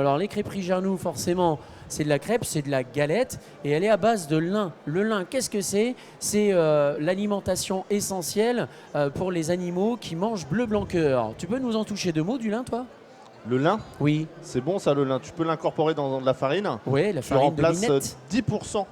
Alors les crêperies Jarnoux, forcément, c'est de la crêpe, c'est de la galette et elle est à base de lin. Le lin, qu'est-ce que c'est? C'est l'alimentation essentielle pour les animaux qui mangent bleu blanc cœur. Tu peux nous en toucher deux mots du lin, toi? Le lin, Oui. c'est bon ça le lin. Tu peux l'incorporer dans de la farine. Oui, la Tu farine de remplaces linette. 10%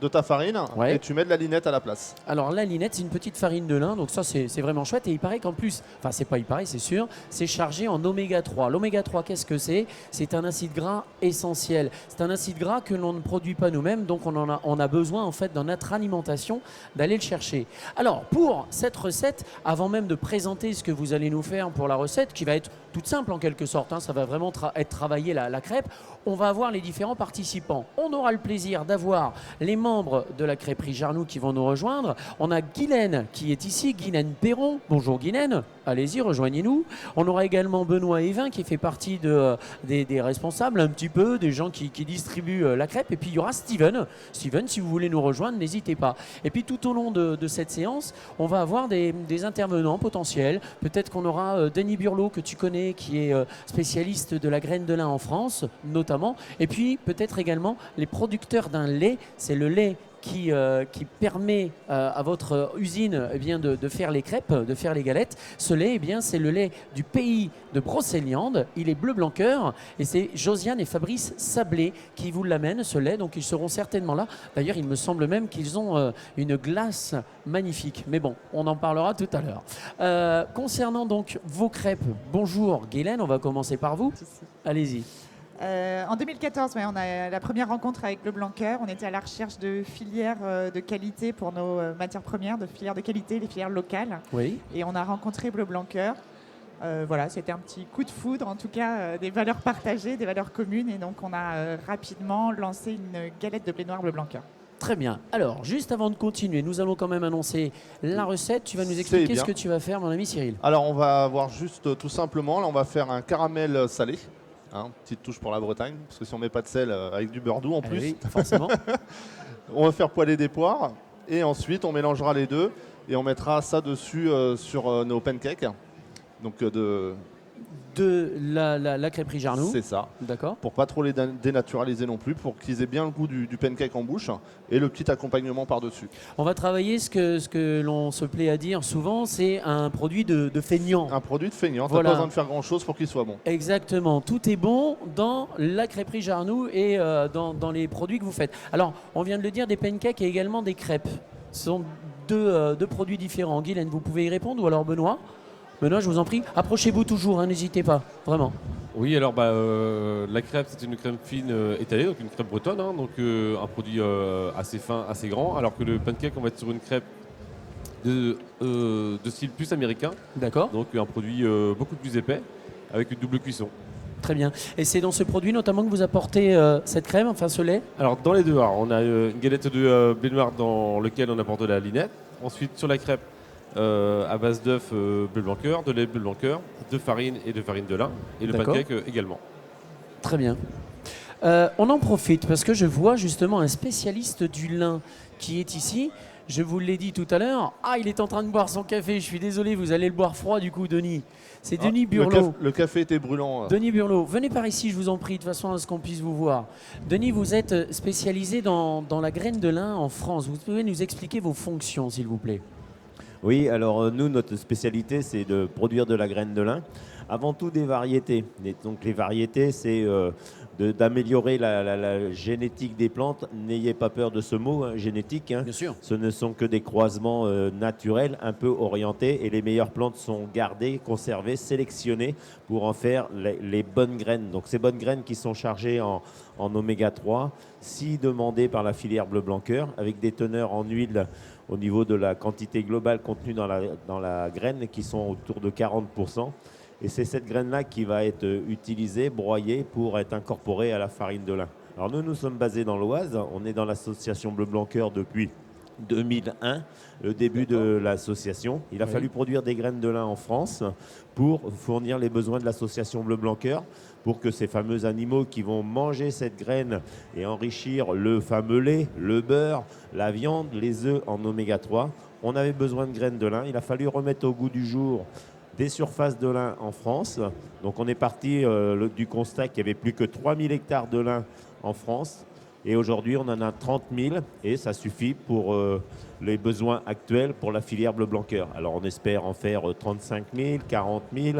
de ta farine Ouais. et tu mets de la linette à la place. Alors la linette, c'est une petite farine de lin, donc ça c'est vraiment chouette. Et il paraît qu'en plus, enfin c'est pas il paraît, c'est sûr, c'est chargé en oméga 3. L'oméga 3, qu'est-ce que c'est? C'est un acide gras essentiel. C'est un acide gras que l'on ne produit pas nous-mêmes, donc on a besoin en fait dans notre alimentation d'aller le chercher. Alors pour cette recette, avant même de présenter ce que vous allez nous faire pour la recette, qui va être toute simple en quelque sorte, hein, ça va vraiment être travaillé la crêpe, on va avoir les différents participants. On aura le plaisir d'avoir les membres de la crêperie Jarnoux qui vont nous rejoindre. On a Guylaine qui est ici, Guylaine Perron. Bonjour Guylaine, allez-y, rejoignez-nous. On aura également Benoît Evin qui fait partie des responsables un petit peu, des gens qui distribuent la crêpe. Et puis il y aura Steven. Steven, si vous voulez nous rejoindre, n'hésitez pas. Et puis tout au long de cette séance, on va avoir des intervenants potentiels. Peut-être qu'on aura Denis Burlot que tu connais, qui est spécialiste de la graine de lin en France, notamment. Et puis peut-être également les producteurs d'un lait. C'est le lait qui permet à votre usine eh bien, de faire les crêpes, de faire les galettes. Ce lait, eh bien, c'est le lait du pays de Brocéliande. Il est bleu blanc cœur et c'est Josiane et Fabrice Sablé qui vous l'amènent, ce lait. Donc ils seront certainement là. D'ailleurs, il me semble même qu'ils ont une glace magnifique. Mais bon, on en parlera tout à l'heure. Concernant donc vos crêpes, bonjour Guylaine, on va commencer par vous. Allez-y. En 2014, on a la première rencontre avec Le Blanc Cœur. On était à la recherche de filières de qualité pour nos matières premières, de filières de qualité, les filières locales. Oui. Et on a rencontré Bleu Blanc Cœur. Voilà, c'était un petit coup de foudre, en tout cas des valeurs partagées, des valeurs communes. Et donc on a rapidement lancé une galette de blé noir Bleu Blanc Cœur. Très bien. Alors, juste avant de continuer, nous allons quand même annoncer la recette. Tu vas nous expliquer ce que tu vas faire, mon ami Cyril. Alors on va avoir juste tout simplement, là on va faire un caramel salé. Hein, petite touche pour la Bretagne, parce que si on met pas de sel avec du beurre doux en plus, oui, forcément. On va faire poêler des poires et ensuite on mélangera les deux et on mettra ça dessus sur nos pancakes. Donc de la crêperie Jarnoux. C'est ça. D'accord. Pour pas trop les dénaturaliser non plus, pour qu'ils aient bien le goût du pancake en bouche et le petit accompagnement par-dessus. On va travailler ce que l'on se plaît à dire souvent, c'est un produit de feignant. Un produit de feignant, voilà. T'as pas besoin de faire grand-chose pour qu'il soit bon. Exactement, tout est bon dans la crêperie Jarnoux et dans les produits que vous faites. Alors, on vient de le dire, des pancakes et également des crêpes. Ce sont deux produits différents. Guylaine, vous pouvez y répondre ou alors Benoît? Benoît, je vous en prie, approchez-vous toujours, hein, n'hésitez pas, vraiment. Oui, alors la crêpe, c'est une crème fine étalée, donc une crêpe bretonne, hein, donc un produit assez fin, assez grand, alors que le pancake, on va être sur une crêpe de style plus américain. D'accord. Donc un produit beaucoup plus épais, avec une double cuisson. Très bien. Et c'est dans ce produit notamment que vous apportez cette crème, enfin ce lait? Alors dans les deux, on a une galette de blé noir dans lequel on apporte de la linette. Ensuite, sur la crêpe, à base d'œufs bleu blanc cœur, de lait bleu blanc cœur, de farine et de farine de lin, et le pancake également. Très bien. On en profite parce que je vois justement un spécialiste du lin qui est ici. Je vous l'ai dit tout à l'heure. Ah, il est en train de boire son café. Je suis désolé, vous allez le boire froid du coup, Denis. C'est Denis Burlot. Le café était brûlant. Denis Burlot, venez par ici, je vous en prie, de façon à ce qu'on puisse vous voir. Denis, vous êtes spécialisé dans la graine de lin en France. Vous pouvez nous expliquer vos fonctions, s'il vous plaît? Oui, alors nous, notre spécialité, c'est de produire de la graine de lin. Avant tout des variétés. Et donc les variétés, c'est d'améliorer la génétique des plantes. N'ayez pas peur de ce mot, hein, génétique. Hein. Bien sûr. Ce ne sont que des croisements naturels, un peu orientés. Et les meilleures plantes sont gardées, conservées, sélectionnées pour en faire les bonnes graines. Donc ces bonnes graines qui sont chargées en oméga 3, si demandées par la filière bleu blanc cœur, avec des teneurs en huile au niveau de la quantité globale contenue dans la graine qui sont autour de 40%. Et c'est cette graine-là qui va être utilisée, broyée pour être incorporée à la farine de lin. Alors nous sommes basés dans l'Oise. On est dans l'association Bleu Blanc Cœur depuis 2001, le début de l'association. Il a fallu produire des graines de lin en France pour fournir les besoins de l'association Bleu Blanc Cœur, pour que ces fameux animaux qui vont manger cette graine et enrichir le fameux lait, le beurre, la viande, les œufs en oméga 3, on avait besoin de graines de lin. Il a fallu remettre au goût du jour des surfaces de lin en France. Donc on est parti du constat qu'il n'y avait plus que 3000 hectares de lin en France. Et aujourd'hui, on en a 30 000 et ça suffit pour les besoins actuels pour la filière bleu blanc cœur. Alors on espère en faire 35 000, 40 000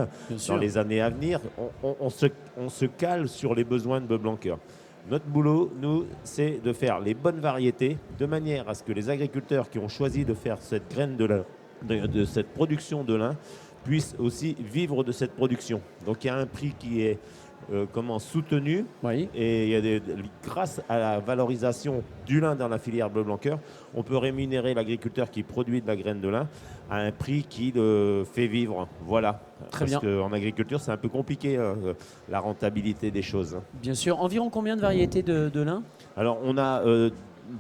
dans les années à venir. On se cale sur les besoins de bleu blanc cœur. Notre boulot, nous, c'est de faire les bonnes variétés de manière à ce que les agriculteurs qui ont choisi de faire cette graine de lin, de cette production de lin, puissent aussi vivre de cette production. Donc il y a un prix qui est soutenu. Oui. Et il y a grâce à la valorisation du lin dans la filière bleu blanc cœur, on peut rémunérer l'agriculteur qui produit de la graine de lin à un prix qui le fait vivre. Voilà. Très bien. Parce qu'en agriculture, c'est un peu compliqué la rentabilité des choses. Bien sûr. Environ combien de variétés de lin? Alors, on a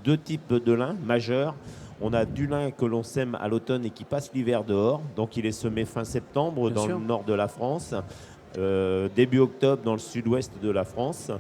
deux types de lin majeurs. On a du lin que l'on sème à l'automne et qui passe l'hiver dehors. Donc, il est semé fin septembre dans le nord de la France. Début octobre dans le sud-ouest de la France.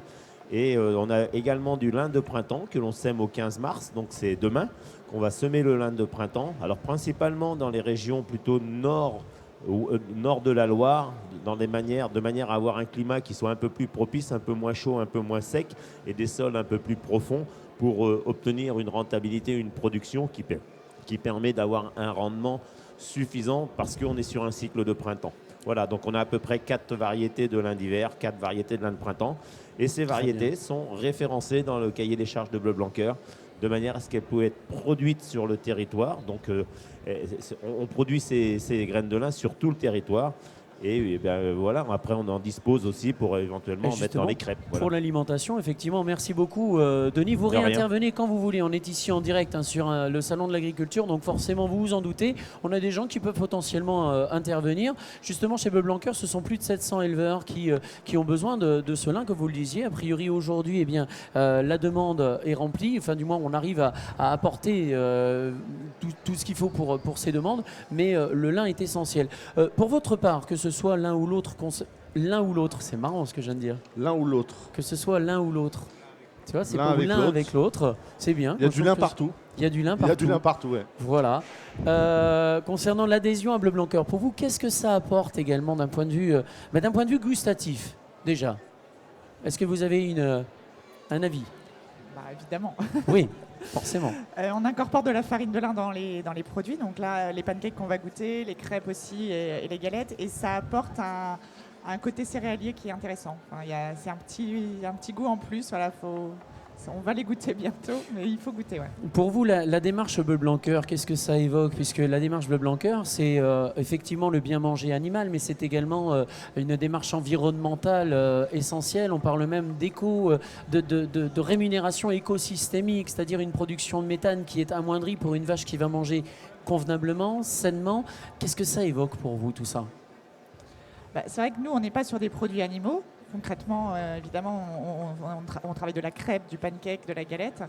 Et on a également du lin de printemps que l'on sème au 15 mars, donc c'est demain qu'on va semer le lin de printemps. Alors principalement dans les régions plutôt nord de la Loire, de manière à avoir un climat qui soit un peu plus propice, un peu moins chaud, un peu moins sec et des sols un peu plus profonds pour obtenir une rentabilité, une production qui permet d'avoir un rendement suffisant parce qu'on est sur un cycle de printemps. Voilà, donc on a à peu près 4 variétés de lin d'hiver, 4 variétés de lin de printemps. Et ces variétés sont référencées dans le cahier des charges de bleu blanc cœur, de manière à ce qu'elles puissent être produites sur le territoire. Donc on produit ces graines de lin sur tout le territoire. Et bien, voilà, après on en dispose aussi pour éventuellement en mettre dans les crêpes. Voilà. Pour l'alimentation, effectivement. Merci beaucoup, Denis. Vous réintervenez quand vous voulez. On est ici en direct sur le salon de l'agriculture, donc forcément vous vous en doutez. On a des gens qui peuvent potentiellement intervenir. Justement, chez Bleu Blanc Cœur, ce sont plus de 700 éleveurs qui ont besoin de ce lin, que vous le disiez. A priori, aujourd'hui, la demande est remplie. Enfin, du moins, on arrive à apporter tout ce qu'il faut pour ces demandes, mais le lin est essentiel. Pour votre part, que ce soit l'un ou l'autre, c'est marrant ce que je viens de dire. L'un ou l'autre. Que ce soit l'un ou l'autre. Tu vois, c'est L'un pour l'un avec l'autre, c'est bien. Il y a du lin partout. Il y a du lin partout. Il y a du lin partout, ouais. Voilà. Concernant l'adhésion à Bleu Blanc Cœur, pour vous, qu'est-ce que ça apporte également d'un point de vue gustatif, déjà? Est-ce que vous avez un avis? Évidemment. Oui. Forcément. On incorpore de la farine de lin dans les produits. Donc là, les pancakes qu'on va goûter, les crêpes aussi et les galettes. Et ça apporte un côté céréalier qui est intéressant. Enfin, c'est un petit goût en plus. Voilà, on va les goûter bientôt, mais il faut goûter. Ouais. Pour vous, la démarche Bleu Blanc Cœur, qu'est-ce que ça évoque? Puisque la démarche Bleu Blanc Cœur, c'est effectivement le bien manger animal, mais c'est également une démarche environnementale essentielle. On parle même de rémunération écosystémique, c'est-à-dire une production de méthane qui est amoindrie pour une vache qui va manger convenablement, sainement. Qu'est-ce que ça évoque pour vous, tout ça? C'est vrai que nous, on n'est pas sur des produits animaux. Concrètement, évidemment, on travaille de la crêpe, du pancake, de la galette.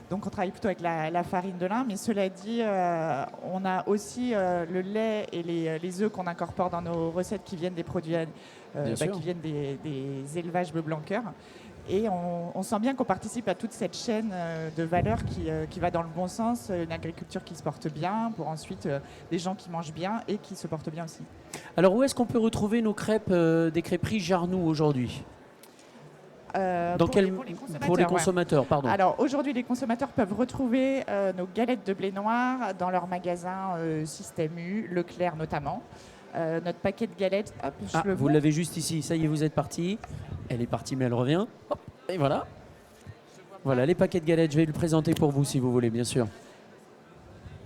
Donc, on travaille plutôt avec la farine de lin. Mais cela dit, on a aussi le lait et les œufs qu'on incorpore dans nos recettes qui viennent des produits, qui viennent des élevages Bleu Blanc Cœur. Et on sent bien qu'on participe à toute cette chaîne de valeur qui va dans le bon sens, une agriculture qui se porte bien, pour ensuite des gens qui mangent bien et qui se portent bien aussi. Alors où est-ce qu'on peut retrouver nos crêpes des crêperies Jarnoux aujourd'hui? Pour les consommateurs, pardon. Alors aujourd'hui, les consommateurs peuvent retrouver nos galettes de blé noir dans leurs magasins Système U, Leclerc notamment. Notre paquet de galettes, vous l'avez juste ici, ça y est, vous êtes parti. Elle est partie, mais elle revient. Hop, et voilà. Voilà, les paquets de galettes, je vais le présenter pour vous si vous voulez, bien sûr.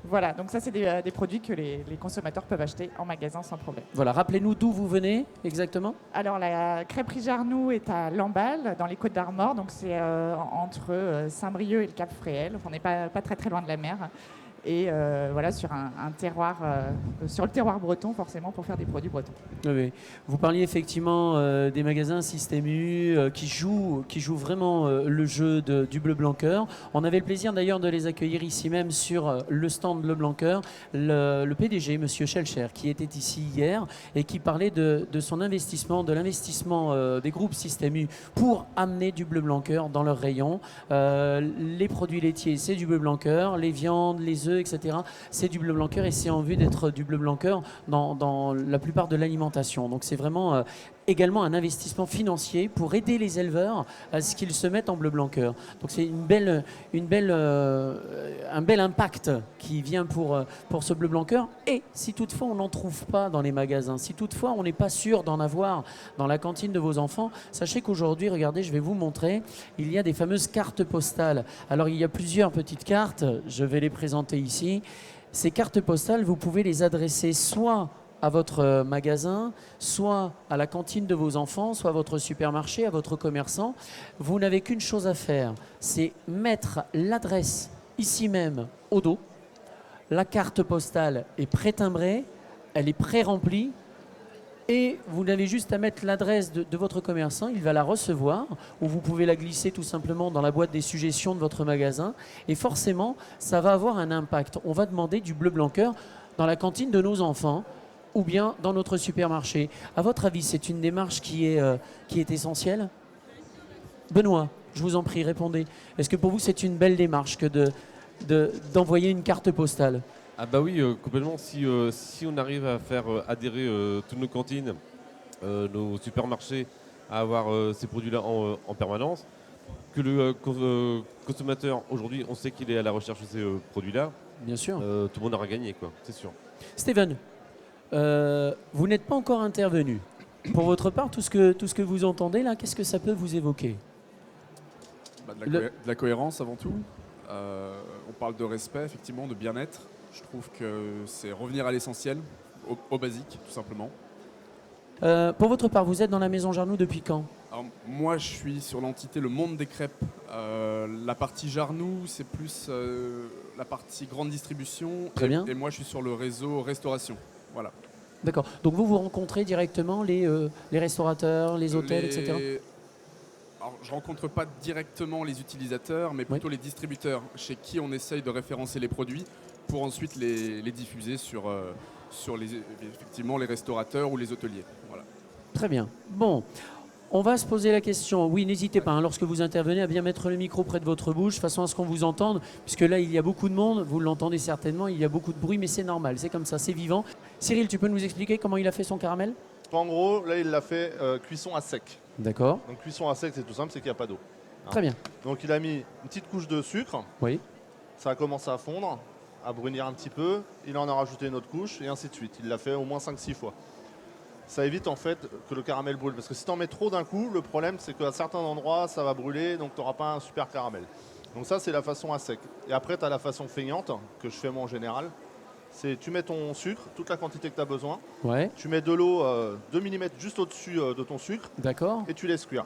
Voilà, donc ça, c'est des produits que les consommateurs peuvent acheter en magasin sans problème. Voilà, rappelez-nous d'où vous venez exactement. Alors, la crêperie Jarnoux est à Lamballe, dans les Côtes d'Armor, donc c'est entre Saint-Brieuc et le Cap Fréhel. On n'est pas très très loin de la mer. Et voilà, sur un terroir, sur le terroir breton, forcément, pour faire des produits bretons. Oui. Vous parliez effectivement des magasins Système U qui jouent vraiment le jeu du Bleu Blanc Cœur. On avait le plaisir d'ailleurs de les accueillir ici même sur le stand Bleu Blanc Cœur. Le PDG, Monsieur Schelcher, qui était ici hier et qui parlait de son investissement, de l'investissement des groupes Système U pour amener du Bleu Blanc Cœur dans leurs rayons. Les produits laitiers, c'est du Bleu Blanc Cœur. Les viandes, les œufs, œufs, etc. C'est du bleu blanc cœur et c'est en vue d'être du bleu blanc cœur dans la plupart de l'alimentation. Donc c'est vraiment également un investissement financier pour aider les éleveurs à ce qu'ils se mettent en bleu blanc cœur. Donc c'est un bel impact qui vient pour ce bleu blanc cœur. Et si toutefois on n'en trouve pas dans les magasins, si toutefois on n'est pas sûr d'en avoir dans la cantine de vos enfants, sachez qu'aujourd'hui, regardez, je vais vous montrer, il y a des fameuses cartes postales. Alors il y a plusieurs petites cartes, je vais les présenter ici. Ces cartes postales, vous pouvez les adresser soit à votre magasin, soit à la cantine de vos enfants, soit à votre supermarché, à votre commerçant. Vous n'avez qu'une chose à faire, c'est mettre l'adresse ici même au dos. La carte postale est pré-timbrée, elle est pré-remplie et vous n'avez juste à mettre l'adresse de votre commerçant, il va la recevoir ou vous pouvez la glisser tout simplement dans la boîte des suggestions de votre magasin et forcément, ça va avoir un impact. On va demander du bleu blanc cœur dans la cantine de nos enfants ou bien dans notre supermarché. À votre avis, c'est une démarche qui est essentielle ? Benoît, je vous en prie, répondez. Est-ce que pour vous, c'est une belle démarche que d'envoyer une carte postale ? Ah bah oui, complètement. Si on arrive à faire adhérer toutes nos cantines, nos supermarchés à avoir ces produits-là en permanence, que le consommateur, aujourd'hui, on sait qu'il est à la recherche de ces produits-là, bien sûr. Tout le monde aura gagné, quoi, c'est sûr. Steven, vous n'êtes pas encore intervenu. Pour votre part, tout ce que vous entendez là, qu'est-ce que ça peut vous évoquer ? De la cohérence avant tout. On parle de respect, effectivement, de bien-être. Je trouve que c'est revenir à l'essentiel, au basique, tout simplement. Pour votre part, vous êtes dans la maison Jarnoux depuis quand ? Alors, moi, je suis sur l'entité Le Monde des Crêpes. La partie Jarnoux, c'est plus la partie grande distribution. Très bien. Et moi, je suis sur le réseau restauration. Voilà. D'accord. Donc vous rencontrez directement les restaurateurs, les hôtels, etc. Alors, je ne rencontre pas directement les utilisateurs, mais plutôt les distributeurs, chez qui on essaye de référencer les produits pour ensuite les diffuser sur effectivement les restaurateurs ou les hôteliers. Voilà. Très bien. Bon, on va se poser la question. Oui, n'hésitez pas, lorsque vous intervenez, à bien mettre le micro près de votre bouche, de façon à ce qu'on vous entende, puisque là, il y a beaucoup de monde, vous l'entendez certainement, il y a beaucoup de bruit, mais c'est normal, c'est comme ça, c'est vivant. Cyril, tu peux nous expliquer comment il a fait son caramel ? En gros, là, il l'a fait cuisson à sec. D'accord. Donc cuisson à sec, c'est tout simple, c'est qu'il n'y a pas d'eau. Très bien. Donc il a mis une petite couche de sucre. Oui. Ça a commencé à fondre, à brunir un petit peu. Il en a rajouté une autre couche et ainsi de suite. Il l'a fait au moins 5-6 fois. Ça évite en fait que le caramel brûle. Parce que si tu en mets trop d'un coup, le problème c'est qu'à certains endroits, ça va brûler, donc tu n'auras pas un super caramel. Donc ça, c'est la façon à sec. Et après, tu as la façon feignante, que je fais moi en général. C'est tu mets ton sucre, toute la quantité que tu as besoin. Ouais. Tu mets de l'eau 2 mm juste au-dessus de ton sucre. D'accord. Et tu laisses cuire.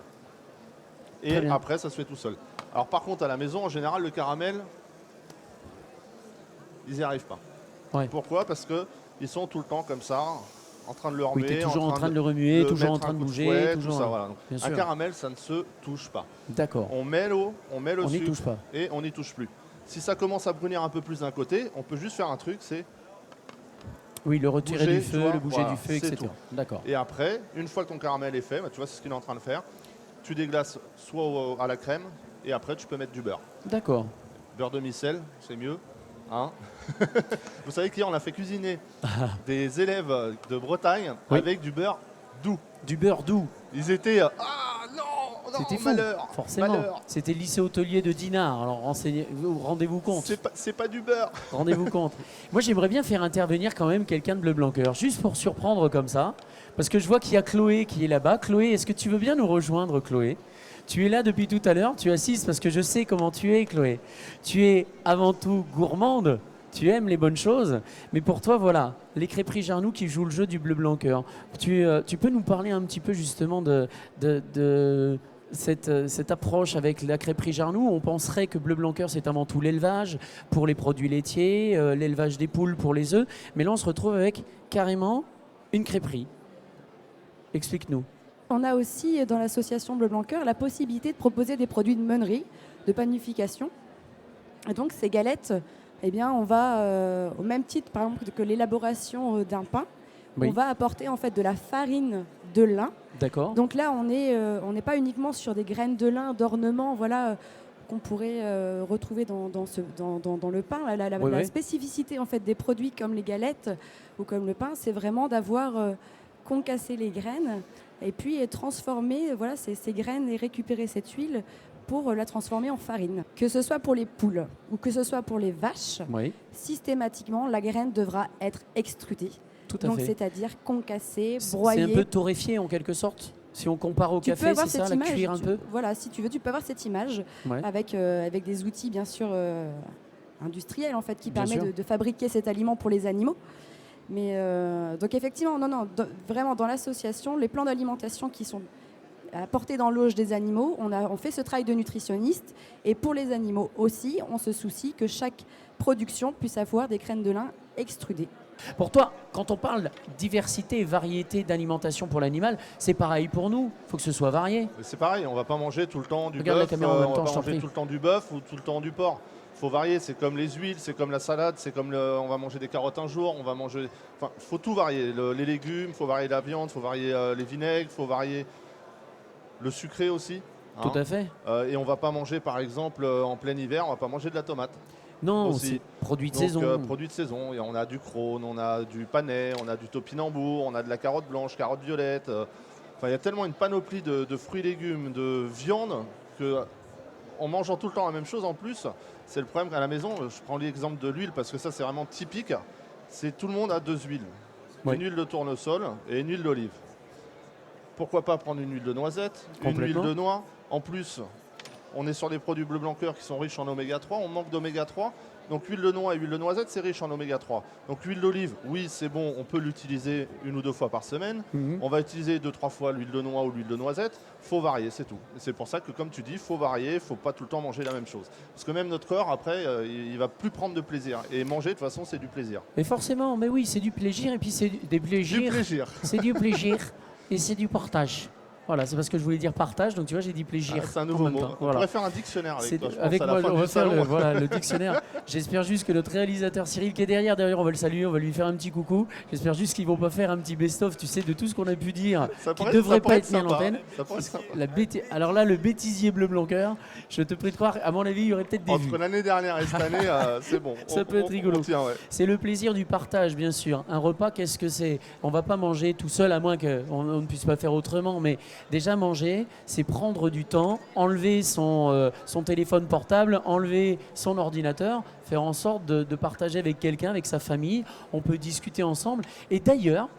Et après, ça se fait tout seul. Alors par contre, à la maison, en général, le caramel, ils n'y arrivent pas. Ouais. Pourquoi ? Parce qu'ils sont tout le temps comme ça, en train de le remuer. Oui, tu es toujours en train de le remuer, toujours en train de bouger. Fouet, toujours... tout ça, voilà. Bien Un sûr. caramel, ça ne se touche pas. D'accord. On met l'eau, on met le On n'y sucre touche pas. et on n'y touche plus. Si ça commence à brunir un peu plus d'un côté, on peut juste faire un truc, c'est oui, le retirer bouger, du feu, tu vois, le bouger voilà, du feu, c'est etc. tout. D'accord. Et après, une fois que ton caramel est fait, bah, tu vois, c'est ce qu'il est en train de faire. Tu déglaces soit à la crème et après tu peux mettre du beurre. D'accord. Beurre demi-sel, c'est mieux. Hein. Vous savez qu'hier on a fait cuisiner des élèves de Bretagne avec du beurre doux. Du beurre doux. Ils étaient ah non, C'était fou, malheur, forcément. malheur. C'était le lycée hôtelier de Dinard. Alors rendez-vous compte. C'est pas du beurre. Rendez-vous compte. Moi, j'aimerais bien faire intervenir quand même quelqu'un de Bleu Blanc Cœur, juste pour surprendre comme ça, parce que je vois qu'il y a Chloé qui est là-bas. Chloé, est-ce que tu veux bien nous rejoindre, Chloé ? Tu es là depuis tout à l'heure, tu assistes parce que je sais comment tu es, Chloé. Tu es avant tout gourmande, tu aimes les bonnes choses, mais pour toi, voilà, les crêperies Jarnoux qui jouent le jeu du Bleu Blanc Cœur. Tu peux nous parler un petit peu justement de cette approche avec la crêperie Jarnoux. On penserait que Bleu Blanc Cœur, c'est avant tout l'élevage pour les produits laitiers, l'élevage des poules pour les œufs, mais là, on se retrouve avec carrément une crêperie. Explique-nous. On a aussi dans l'association Bleu Blanc Cœur la possibilité de proposer des produits de meunerie, de panification. Et donc ces galettes, eh bien, on va, au même titre par exemple que l'élaboration d'un pain, on va apporter en fait de la farine de lin. D'accord. Donc là, on n'est pas uniquement sur des graines de lin d'ornement, voilà, qu'on pourrait retrouver dans le pain. La Oui. spécificité en fait, des produits comme les galettes ou comme le pain, c'est vraiment d'avoir concassé les graines et puis transformer ces graines et récupérer cette huile pour la transformer en farine. Que ce soit pour les poules ou que ce soit pour les vaches, Oui, systématiquement, la graine devra être extrudée. tout à Donc, fait. c'est-à-dire concassée, C'est broyée. un peu torréfié en quelque sorte. Si on compare au Tu peux café, avoir c'est ça, cette la image, cuire un peu. Voilà, si tu veux, tu peux avoir cette image Ouais. avec des outils, bien sûr, industriels, en fait, qui Bien permettent sûr. de fabriquer cet aliment pour les animaux. Mais donc, effectivement, vraiment, dans l'association, les plans d'alimentation qui sont apportés dans l'auge des animaux, on fait ce travail de nutritionniste. Et pour les animaux aussi, on se soucie que chaque production puisse avoir des graines de lin extrudées. Pour toi, quand on parle diversité et variété d'alimentation pour l'animal, c'est pareil pour nous. Il faut que ce soit varié. C'est pareil, on va pas manger tout le temps du Regarde la bœuf, caméra en même on temps, va je pas t'en manger prie. tout le temps du bœuf ou tout le temps du porc. Faut varier, c'est comme les huiles, c'est comme la salade, c'est comme on va manger des carottes un jour, on va manger. Enfin, faut tout varier. Les légumes, faut varier la viande, faut varier les vinaigres, faut varier le sucré aussi. Tout à fait. Et on va pas manger, par exemple, en plein hiver, on va pas manger de la tomate. Non, Aussi. c'est produit de Donc, saison. produits de saison. Et on a du crône, on a du panais, on a du topinambour, on a de la carotte blanche, carotte violette. Enfin, il y a tellement une panoplie de fruits et légumes, de viande, que en mangeant tout le temps la même chose en plus, c'est le problème qu'à la maison. Je prends l'exemple de l'huile parce que ça, c'est vraiment typique. C'est tout le monde a 2 huiles. Oui. Une huile de tournesol et une huile d'olive. Pourquoi pas prendre une huile de noisette, une huile Complètement. de noix. En plus, on est sur des produits bleu blanc cœur qui sont riches en oméga 3. On manque d'oméga 3. Donc huile de noix et huile de noisette, c'est riche en oméga 3. Donc l'huile d'olive, oui, c'est bon, on peut l'utiliser 1 ou 2 fois par semaine. Mhm. On va utiliser 2-3 fois l'huile de noix ou l'huile de noisette. Faut varier, c'est tout. Et c'est pour ça que, comme tu dis, faut varier, faut pas tout le temps manger la même chose. Parce que même notre corps, après, il va plus prendre de plaisir. Et manger, de toute façon, c'est du plaisir. Mais forcément, mais oui, c'est du plaisir et puis c'est des Du plaisirs. plaisir. C'est du plaisir et c'est du partage. Voilà, c'est parce que je voulais dire partage, donc tu vois, j'ai dit plaisir. Ah, c'est un en nouveau même mot. temps. On Voilà. pourrait faire un dictionnaire avec C'est- toi, je pense, avec à la moi, fin on du va faire salon. le dictionnaire. J'espère juste que notre réalisateur Cyril qui est derrière, on va le saluer, on va lui faire un petit coucou. J'espère juste qu'ils vont pas faire un petit best-of, tu sais, de tout ce qu'on a pu dire, Ça qui pourrait- devrait ça pas pourrait être mis à sympa. l'antenne. Ça pourrait être sympa. Alors là, le bêtisier bleu blanc cœur, je te prie de croire, à mon avis, il y aurait peut-être des vues. Entre l'année dernière et cette année, c'est bon. Ça peut être rigolo. on tient, ouais. C'est le plaisir du partage, bien sûr. Un repas, qu'est-ce que c'est? On va pas manger tout seul, à moins qu'on ne puisse pas faire autrement. Mais déjà, manger, c'est prendre du temps, enlever son téléphone portable, enlever son ordinateur, faire en sorte de partager avec quelqu'un, avec sa famille. On peut discuter ensemble. Et d'ailleurs,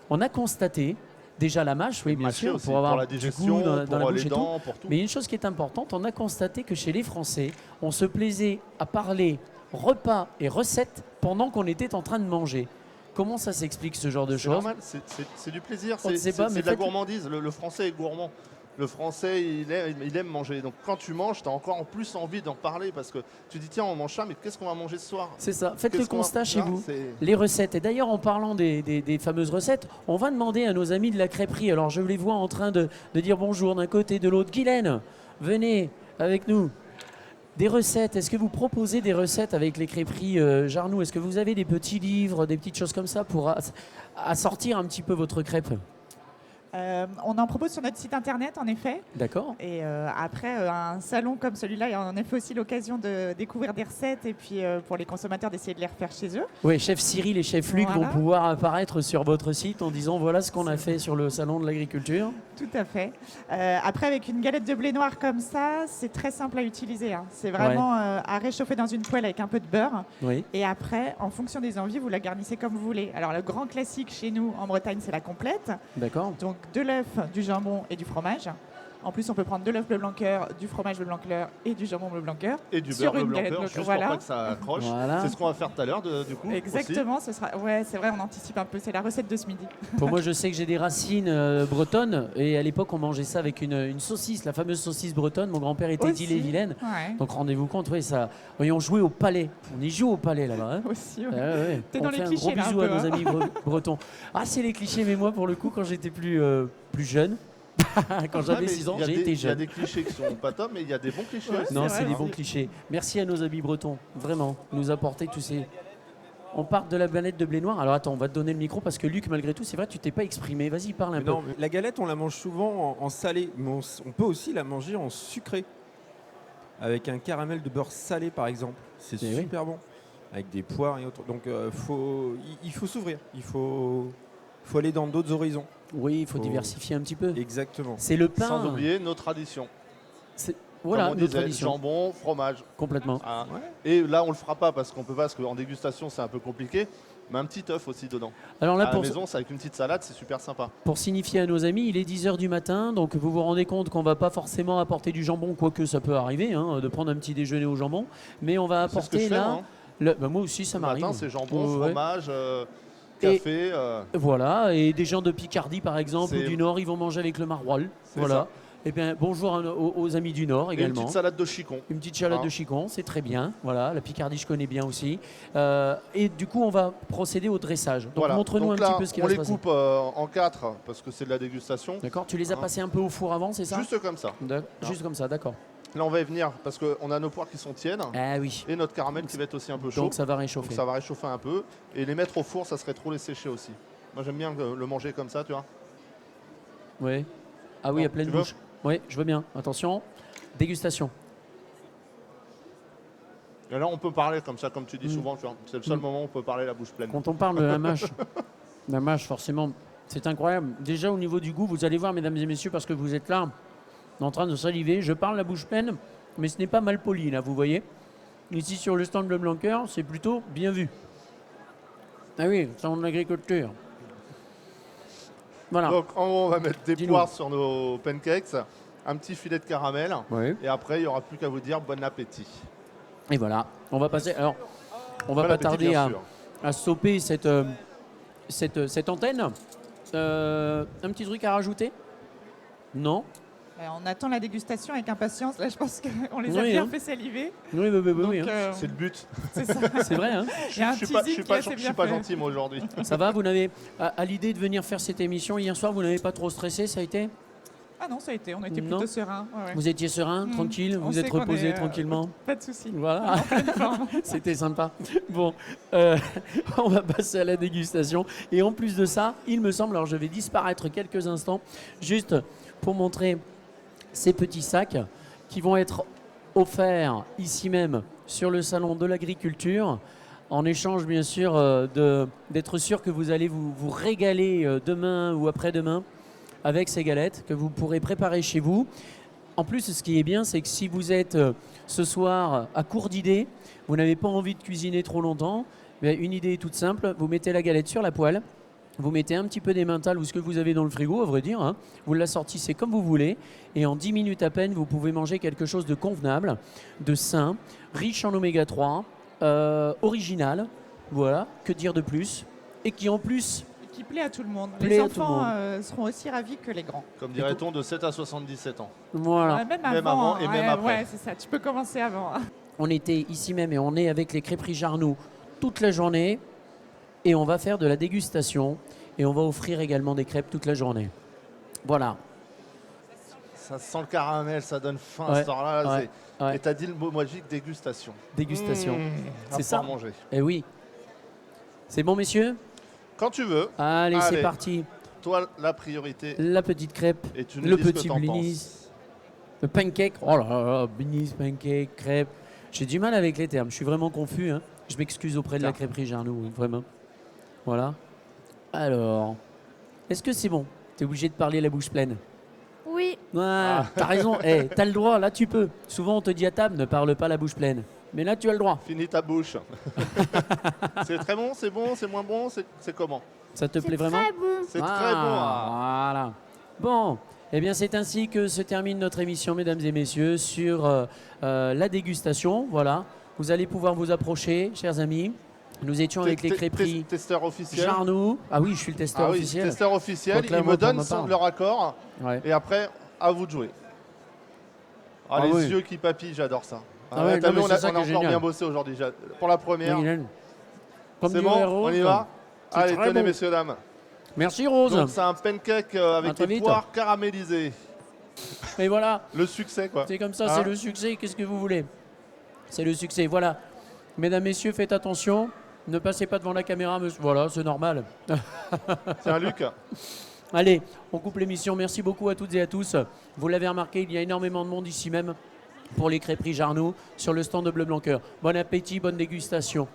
on a constaté, déjà la mâche, oui, bien Mâcher sûr, aussi, pour avoir la du digestion, goût dans la pour bouche les et tout. dents, pour tout. Mais une chose qui est importante, on a constaté que chez les Français, on se plaisait à parler repas et recettes pendant qu'on était en train de manger. Comment ça s'explique ce genre de C'est choses? normal, c'est du plaisir, On ne c'est sait pas, mais de la faites- gourmandise. Le Français est gourmand. Le Français, il aime manger. Donc quand tu manges, tu as encore en plus envie d'en parler parce que tu dis tiens, on mange ça, mais qu'est-ce qu'on va manger ce soir? C'est ça. Faites le Qu'est-ce qu'on va- constat chez Ah, vous. c'est- Les recettes. Et d'ailleurs, en parlant des fameuses recettes, on va demander à nos amis de la crêperie. Alors, je les vois en train de dire bonjour d'un côté et de l'autre. Guylaine, venez avec nous. Des recettes. Est-ce que vous proposez des recettes avec les crêperies Jarnou? Est-ce que vous avez des petits livres, des petites choses comme ça pour assortir un petit peu votre crêpe? On en propose sur notre site internet, en effet. D'accord. Et après, un salon comme celui-là, il y a en effet aussi l'occasion de découvrir des recettes et puis pour les consommateurs d'essayer de les refaire chez eux. Oui, chef Cyril et chef Luc Voilà. vont pouvoir apparaître sur votre site en disant voilà ce qu'on a fait sur le salon de l'agriculture. Tout à fait. Après, avec une galette de blé noir comme ça, c'est très simple à utiliser, hein. C'est vraiment à réchauffer dans une poêle avec un peu de beurre. Oui. Et après, en fonction des envies, vous la garnissez comme vous voulez. Alors, le grand classique chez nous, en Bretagne, c'est la complète. D'accord. Donc, de l'œuf, du jambon et du fromage. En plus, on peut prendre de l'œuf bleu blanc cœur, du fromage bleu blanc cœur et du jambon bleu blanc cœur. Et du Sur beurre une bleu blanc galette cœur, blanc- juste voilà. pour pas que ça accroche. Voilà. C'est ce qu'on va faire tout à l'heure, du coup. aussi. Exactement, ce sera. Ouais, c'est vrai, on anticipe un peu. C'est la recette de ce midi. Pour moi, je sais que j'ai des racines bretonnes et à l'époque, on mangeait ça avec une saucisse, la fameuse saucisse bretonne. Mon grand-père était Aussi. d'Ille-et-Vilaine. Ouais. Donc rendez-vous compte, oui, ça. Oui, on jouait au palais. On y joue au palais là-bas. Hein. Aussi, ouais. Ouais, ouais. T'es On dans les fait un clichés, gros là, un bisou à peu, nos hein. amis bretons. Ah, c'est les clichés, mais moi, pour le coup, quand j'étais plus jeune, quand j'avais Ouais, mais 6 ans, il y a j'ai des- été Il y a jeune. des clichés qui sont pas top, mais il y a des bons clichés Ouais, aussi. Non, c'est c'est vrai, des bons clichés. Merci à nos amis bretons, vraiment, nous apporter tous ces. On part de la galette de blé noir. Alors attends, on va te donner le micro parce que Luc, malgré tout, c'est vrai, tu t'es pas exprimé. Vas-y, parle un Mais peu. non, mais la galette, on la mange souvent en salé, mais on peut aussi la manger en sucré. avec un caramel de beurre salé par exemple. C'est Eh oui. super bon. Avec des poires et autres. Donc il faut s'ouvrir. Il faut aller dans d'autres horizons. Oui, il faut Faut- diversifier un petit peu. Exactement. C'est le pain. Sans oublier nos traditions. Voilà, Comme on nos disait, traditions. jambon, fromage. Complètement. Ah. Ouais. Et là, on le fera pas parce qu'on peut pas, parce qu'en dégustation, c'est un peu compliqué. Mais un petit œuf aussi dedans. Alors là, À la pour, maison, c'est avec une petite salade, c'est super sympa. pour signifier à nos amis, il est 10h du matin, donc vous vous rendez compte qu'on va pas forcément apporter du jambon, quoique ça peut arriver, hein, de prendre un petit déjeuner au jambon, mais on va C'est ce que apporter je fais, là... moi, hein. Moi aussi, ça Le m'arrive. matin, c'est jambon, Ouais. fromage, Et- café. Voilà, et des gens de Picardie par exemple, ou C'est- du Nord, ils vont manger avec le maroilles. C'est Voilà. ça. Et bien bonjour aux amis du Nord Et une également. petite salade de chicon. Une petite salade Hein. de chicon, c'est très bien. Voilà, la Picardie, je connais bien aussi. Et du coup, on va procéder au dressage. Donc, Voilà. montre-nous un Donc là, petit peu ce qui on va se les passer. coupe en 4 parce que c'est de la dégustation. D'accord. Tu les as Hein. passés un peu au four avant, c'est ça? Juste comme ça. Juste comme ça, d'accord. Là, on va y venir parce qu'on a nos poires qui sont tièdes Ah oui. et notre caramel qui va être aussi un peu chaud. Donc ça va Donc réchauffer. ça va réchauffer un peu. Et les mettre au four, ça serait trop les sécher aussi. Moi, j'aime bien le manger comme ça, tu vois. Oui. Ah oui, Bon, à pleine tu veux bouche. Oui, je veux bien. Attention. Dégustation. Et là, on peut parler comme ça, comme tu dis Mm. souvent, tu vois. C'est le seul Mm. moment où on peut parler la bouche pleine. Quand on parle de la mâche, forcément, c'est incroyable. Déjà au niveau du goût, vous allez voir, mesdames et messieurs, parce que vous êtes là, en train de saliver. Je parle la bouche pleine, mais ce n'est pas mal poli, là, vous voyez. Ici, sur le stand Bleu Blanc-Cœur, c'est plutôt bien vu. Ah oui, salon de l'agriculture. Voilà. Donc, en haut, on va mettre des Dis-nous. poires sur nos pancakes, un petit filet de caramel. Oui. Et après, il n'y aura plus qu'à vous dire bon appétit. Et voilà. On va passer. Alors, on va Bon pas appétit, tarder bien à, sûr. à stopper cette antenne. Un petit truc à rajouter? Non? On attend la dégustation avec impatience. Là, je pense qu'on les a Oui, bien hein. fait saliver. Oui, oui, oui, oui, Donc, oui, hein. C'est le but. c'est ça. C'est vrai, hein. Il y a un Je suis pas, teasing qui est assez je suis bien pas fait. gentil, moi, aujourd'hui. Ça va, vous n'avez, à l'idée de venir faire cette émission hier soir, vous n'avez pas trop stressé, ça a été? Ah non, ça a été. On était Non. plutôt sereins. Ouais, ouais. Vous étiez serein, Mm. tranquille, On vous sait êtes qu'on reposé est, tranquillement. Pas de souci. Voilà, c'était sympa. Bon, on va passer à la dégustation. Et en plus de ça, il me semble, alors je vais disparaître quelques instants, juste pour montrer ces petits sacs qui vont être offerts ici même sur le salon de l'agriculture, en échange bien sûr d'être sûr que vous allez vous régaler demain ou après-demain avec ces galettes que vous pourrez préparer chez vous. En plus, ce qui est bien, c'est que si vous êtes ce soir à court d'idées, vous n'avez pas envie de cuisiner trop longtemps, mais une idée est toute simple, vous mettez la galette sur la poêle, vous mettez un petit peu d'emmental ou ce que vous avez dans le frigo, à vrai dire, hein, vous l'assortissez comme vous voulez, et en 10 minutes à peine, vous pouvez manger quelque chose de convenable, de sain, riche en oméga 3, original, voilà, que dire de plus, et qui en plus Et qui plaît à tout le monde. Plaît Les à tout le enfants monde. seront aussi ravis que les grands. Comme dirait-on, de 7 à 77 ans. Voilà. Ouais, même Même avant, avant et hein. même Ouais, après. Ouais, c'est ça. Tu peux commencer avant. hein. On était ici même et on est avec les crêperies Jarnoux toute la journée et on va faire de la dégustation et on va offrir également des crêpes toute la journée. Voilà. Ça sent le caramel, ça donne faim à Ouais, cette heure-là. ouais, ouais. Et t'as dit le mot magique, dégustation. Dégustation. Mmh, C'est à ça. pouvoir manger. Eh oui. C'est bon, messieurs? Quand tu veux, Allez, c'est Allez. parti. toi, la priorité. La petite crêpe, Et tu nous le dis ce que petit t'en blinis, penses. le pancake. Oh là là, blinis, pancake, crêpe. J'ai du mal avec les termes. Je suis vraiment confus, hein. Je m'excuse auprès de la Tiens. crêperie Jarnoux, hein, vraiment. Voilà. Alors, est-ce que c'est bon? T'es obligé de parler la bouche pleine. Oui, Ah, t'as raison, hey, t'as le droit, là tu peux. Souvent on te dit à table, ne parle pas la bouche pleine. Mais là tu as le droit. Finis ta bouche. C'est très bon, c'est moins bon, c'est comment? Ça te c'est plaît vraiment? très bon. C'est très bon. Ah. Voilà. Bon, eh bien c'est ainsi que se termine notre émission, mesdames et messieurs, sur la dégustation. Voilà, vous allez pouvoir vous approcher, chers amis. Nous étions avec les crêperies Testeur officiel. Jarnoux. Ah oui, je suis le testeur Ah oui, officiel. testeur officiel. Donc là, Ils moi, me pour donnent ma part. leur accord. Ouais. Et après, à vous de jouer. Ah, Ah les oui. yeux qui papillent, j'adore ça. Ah ouais, t'as non, vu, mais on c'est a, ça on qui a est encore génial. bien bossé aujourd'hui. Pour la première. Guylaine. Comme C'est dit bon, Héros, on y va. C'est Allez, très tenez, bon. messieurs, dames. Merci Rose. Donc, c'est un pancake À avec très des vite. poires caramélisées. Et voilà. Le succès, quoi. C'est comme ça, Hein? c'est le succès. Qu'est-ce que vous voulez? C'est le succès. Voilà. Mesdames, messieurs, faites attention. Ne passez pas devant la caméra, monsieur. Voilà, c'est normal. C'est un Luc. Allez, on coupe l'émission. Merci beaucoup à toutes et à tous. Vous l'avez remarqué, il y a énormément de monde ici même pour les crêperies Jarnoux sur le stand de Bleu Blanc Cœur. Bon appétit, bonne dégustation.